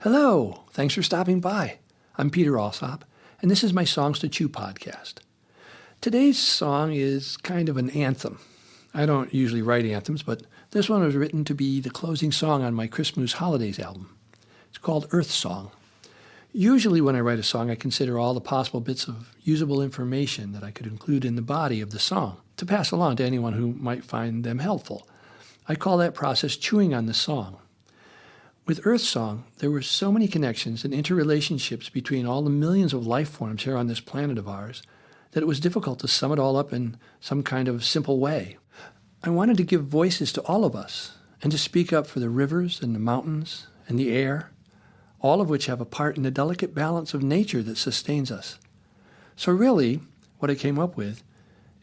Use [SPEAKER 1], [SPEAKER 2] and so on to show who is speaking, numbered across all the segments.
[SPEAKER 1] Hello, thanks for stopping by. I'm Peter Alsop, and this is my Songs to Chew podcast. Today's song is kind of an anthem. I don't usually write anthems, but this one was written to be the closing song on my Christmas Holidays album. It's called EARTHSONG. Usually when I write a song, I consider all the possible bits of usable information that I could include in the body of the song to pass along to anyone who might find them helpful. I call that process chewing on the song. With EARTHSONG, there were so many connections and interrelationships between all the millions of life forms here on this planet of ours that it was difficult to sum it all up in some kind of simple way. I wanted to give voices to all of us and to speak up for the rivers and the mountains and the air, all of which have a part in the delicate balance of nature that sustains us. So really, what I came up with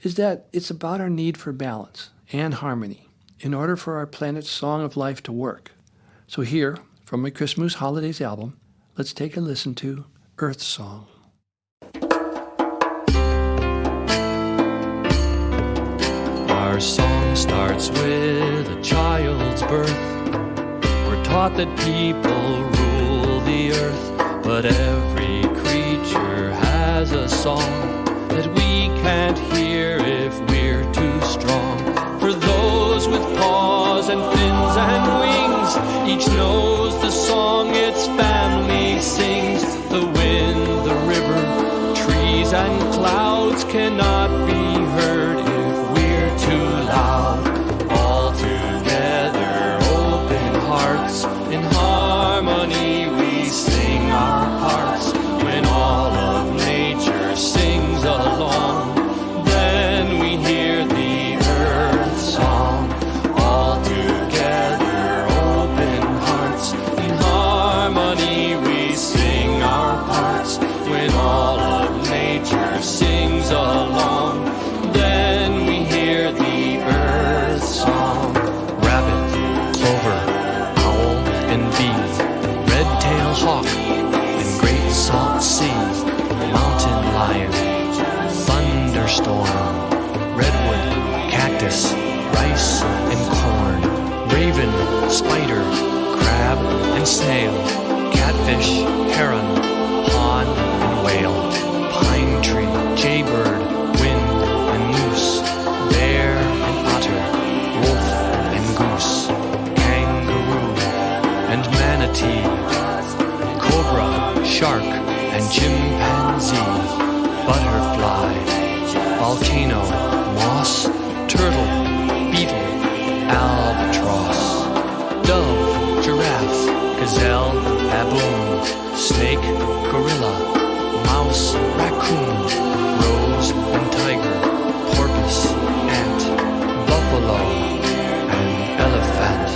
[SPEAKER 1] is that it's about our need for balance and harmony in order for our planet's song of life to work. So here, from my Christmas Holidays album, let's take a listen to EARTHSONG.
[SPEAKER 2] Our song starts with a child's birth. We're taught that people rule the earth, but every creature has a song that we can't hear if we're too strong. For those with paws and fins and wings, each knows the song its family sings. The wind, the river, trees and clouds cannot be heard if we're too loud. All together, open hearts, in harmony we sing our parts. When all of nature sings along, then we hear the earth song. All together, open hearts, in harmony we sing our parts. When all of nature sings along, then we hear the earth song. Rabbit, plover, owl, and bee, red-tailed hawk, and great salt sea, mountain lion, thunderstorm, redwood, cactus, rice and corn, raven, spider, crab and snail, catfish, heron, fawn and whale, pine tree, jaybird, wind and moose, bear and otter, wolf and goose, kangaroo and manatee, cobra, shark and chimpanzee, butterfly, volcano, moss, turtle, beetle, albatross, dove, giraffe, gazelle, baboon, snake, gorilla, mouse, raccoon, rose and tiger, porpoise, ant, buffalo, and elephant.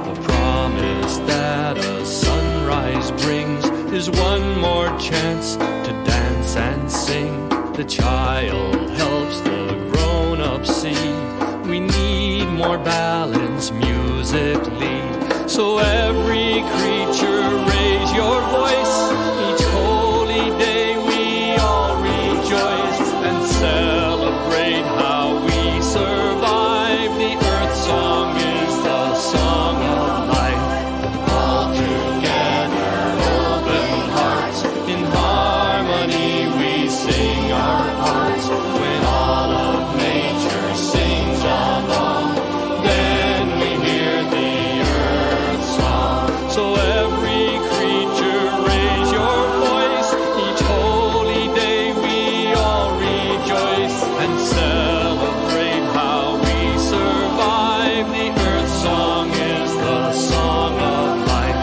[SPEAKER 2] The promise that a sunrise brings is one more chance to dance and sing. The child helps the grown-up see. We need more balance musically. So every creature raise your voice. Each holy day we all rejoice and celebrate how we survive. The earth song is the song of life. All together, open hearts, in harmony we sing our parts. When all of nature sings along, then we hear the earth song. So every creature raise your voice. Each holy day we all rejoice and celebrate how we survive. The earth song is the song of life.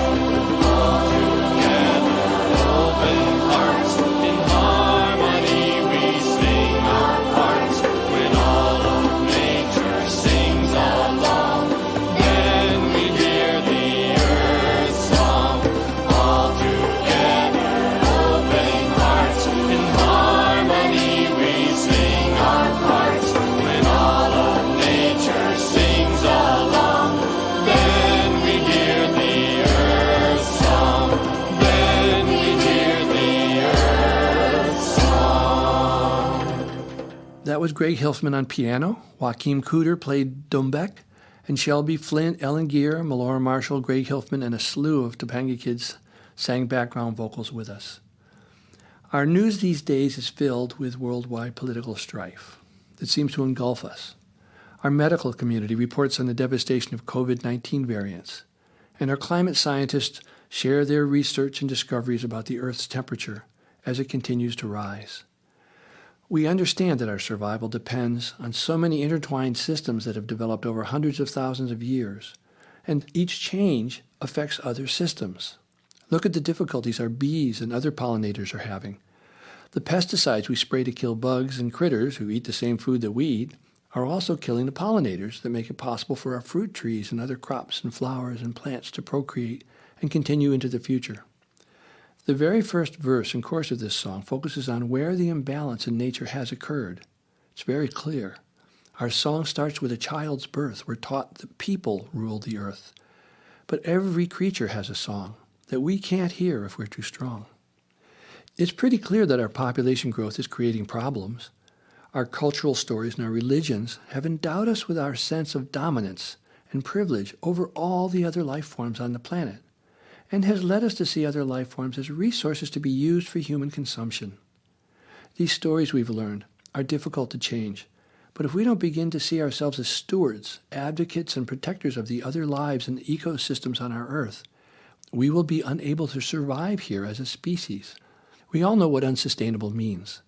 [SPEAKER 2] All together, open hearts, in harmony we sing our parts. When all of nature sings along, then we hear the earth song. All together, open hearts, in harmony we sing our parts. When all of nature sings along, then we hear the earth song. Then we hear the earth song.
[SPEAKER 1] That was Greg Hilfman on piano, Joachim Cooter played Dumbek, and Shelby Flint, Ellen Gear, Melora Marshall, Greg Hilfman, and a slew of Topanga kids sang background vocals with us. Our news these days is filled with worldwide political strife that seems to engulf us. Our medical community reports on the devastation of COVID-19 variants, and our climate scientists share their research and discoveries about the Earth's temperature as it continues to rise. We understand that our survival depends on so many intertwined systems that have developed over hundreds of thousands of years, and each change affects other systems. Look at the difficulties our bees and other pollinators are having. The pesticides we spray to kill bugs and critters who eat the same food that we eat are also killing the pollinators that make it possible for our fruit trees and other crops and flowers and plants to procreate and continue into the future. The very first verse and chorus of this song focuses on where the imbalance in nature has occurred. It's very clear. Our song starts with a child's birth. We're taught that people rule the earth. But every creature has a song that we can't hear if we're too strong. It's pretty clear that our population growth is creating problems. Our cultural stories and our religions have endowed us with our sense of dominance and privilege over all the other life forms on the planet, and has led us to see other life forms as resources to be used for human consumption. These stories we've learned are difficult to change, but if we don't begin to see ourselves as stewards, advocates, and protectors of the other lives and ecosystems on our Earth, we will be unable to survive here as a species. We all know what unsustainable means,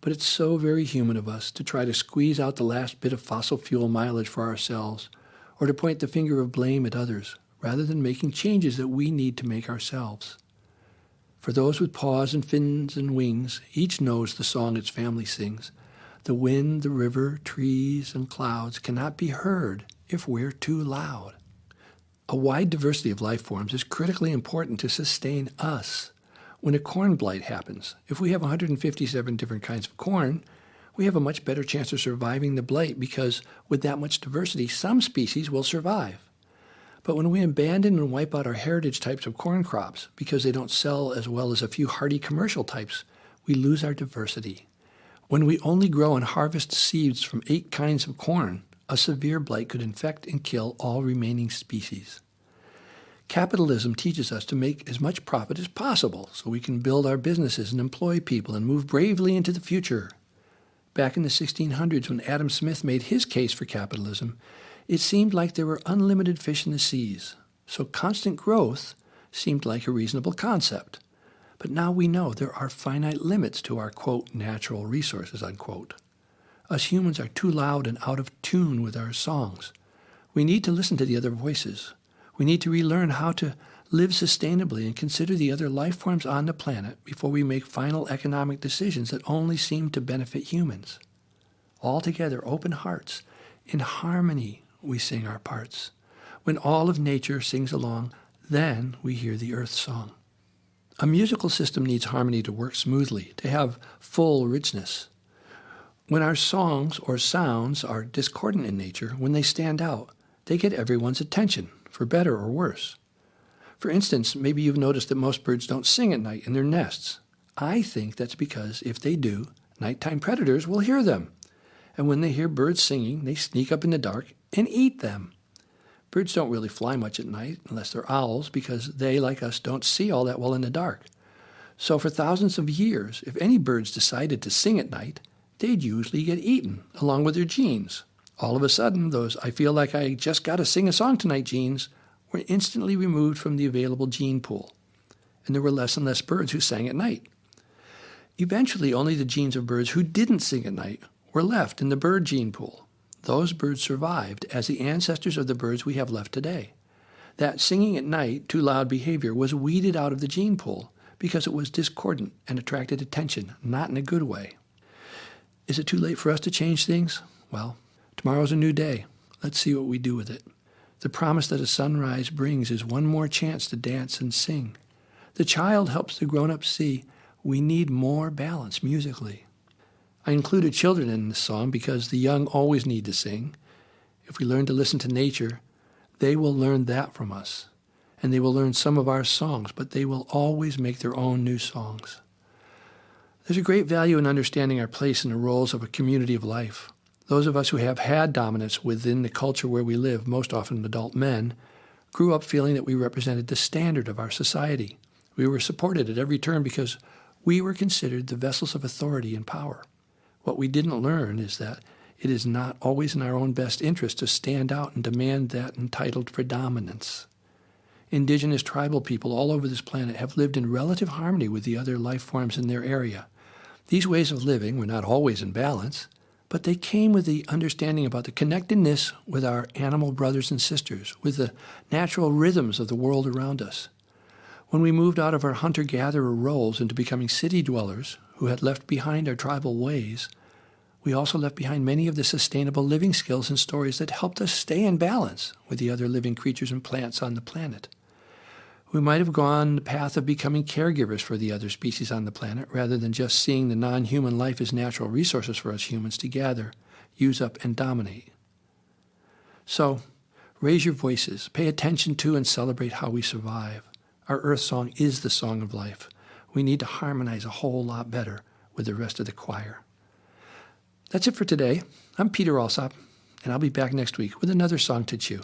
[SPEAKER 1] but it's so very human of us to try to squeeze out the last bit of fossil fuel mileage for ourselves, or to point the finger of blame at others, rather than making changes that we need to make ourselves. For those with paws and fins and wings, each knows the song its family sings. The wind, the river, trees, and clouds cannot be heard if we're too loud. A wide diversity of life forms is critically important to sustain us. When a corn blight happens, if we have 157 different kinds of corn, we have a much better chance of surviving the blight because with that much diversity, some species will survive. But when we abandon and wipe out our heritage types of corn crops because they don't sell as well as a few hardy commercial types, we lose our diversity. When we only grow and harvest seeds from 8 kinds of corn, a severe blight could infect and kill all remaining species. Capitalism teaches us to make as much profit as possible so we can build our businesses and employ people and move bravely into the future. Back in the 1600s, when Adam Smith made his case for capitalism, it seemed like there were unlimited fish in the seas, so constant growth seemed like a reasonable concept. But now we know there are finite limits to our, quote, natural resources, unquote. Us humans are too loud and out of tune with our songs. We need to listen to the other voices. We need to relearn how to live sustainably and consider the other life forms on the planet before we make final economic decisions that only seem to benefit humans. All together, open hearts, in harmony, we sing our parts. When all of nature sings along, then we hear the earth song. A musical system needs harmony to work smoothly, to have full richness. When our songs or sounds are discordant in nature, when they stand out, they get everyone's attention, for better or worse. For instance, maybe you've noticed that most birds don't sing at night in their nests. I think that's because if they do, nighttime predators will hear them. And when they hear birds singing, they sneak up in the dark and eat them. Birds don't really fly much at night unless they're owls because they, like us, don't see all that well in the dark. So for thousands of years, if any birds decided to sing at night, they'd usually get eaten along with their genes. All of a sudden, those "I feel like I just got to sing a song tonight" genes were instantly removed from the available gene pool, and there were less and less birds who sang at night. Eventually, only the genes of birds who didn't sing at night were left in the bird gene pool. Those birds survived as the ancestors of the birds we have left today. That singing at night, too loud behavior was weeded out of the gene pool because it was discordant and attracted attention, not in a good way. Is it too late for us to change things? Well, tomorrow's a new day. Let's see what we do with it. The promise that a sunrise brings is one more chance to dance and sing. The child helps the grown-up see we need more balance musically. I included children in this song because the young always need to sing. If we learn to listen to nature, they will learn that from us. And they will learn some of our songs, but they will always make their own new songs. There's a great value in understanding our place in the roles of a community of life. Those of us who have had dominance within the culture where we live, most often adult men, grew up feeling that we represented the standard of our society. We were supported at every turn because we were considered the vessels of authority and power. What we didn't learn is that it is not always in our own best interest to stand out and demand that entitled predominance. Indigenous tribal people all over this planet have lived in relative harmony with the other life forms in their area. These ways of living were not always in balance, but they came with the understanding about the connectedness with our animal brothers and sisters, with the natural rhythms of the world around us. When we moved out of our hunter-gatherer roles into becoming city dwellers who had left behind our tribal ways, we also left behind many of the sustainable living skills and stories that helped us stay in balance with the other living creatures and plants on the planet. We might have gone the path of becoming caregivers for the other species on the planet rather than just seeing the non-human life as natural resources for us humans to gather, use up, and dominate. So, raise your voices, pay attention to and celebrate how we survive. Our Earth Song is the song of life. We need to harmonize a whole lot better with the rest of the choir. That's it for today. I'm Peter Alsop, and I'll be back next week with another song to chew.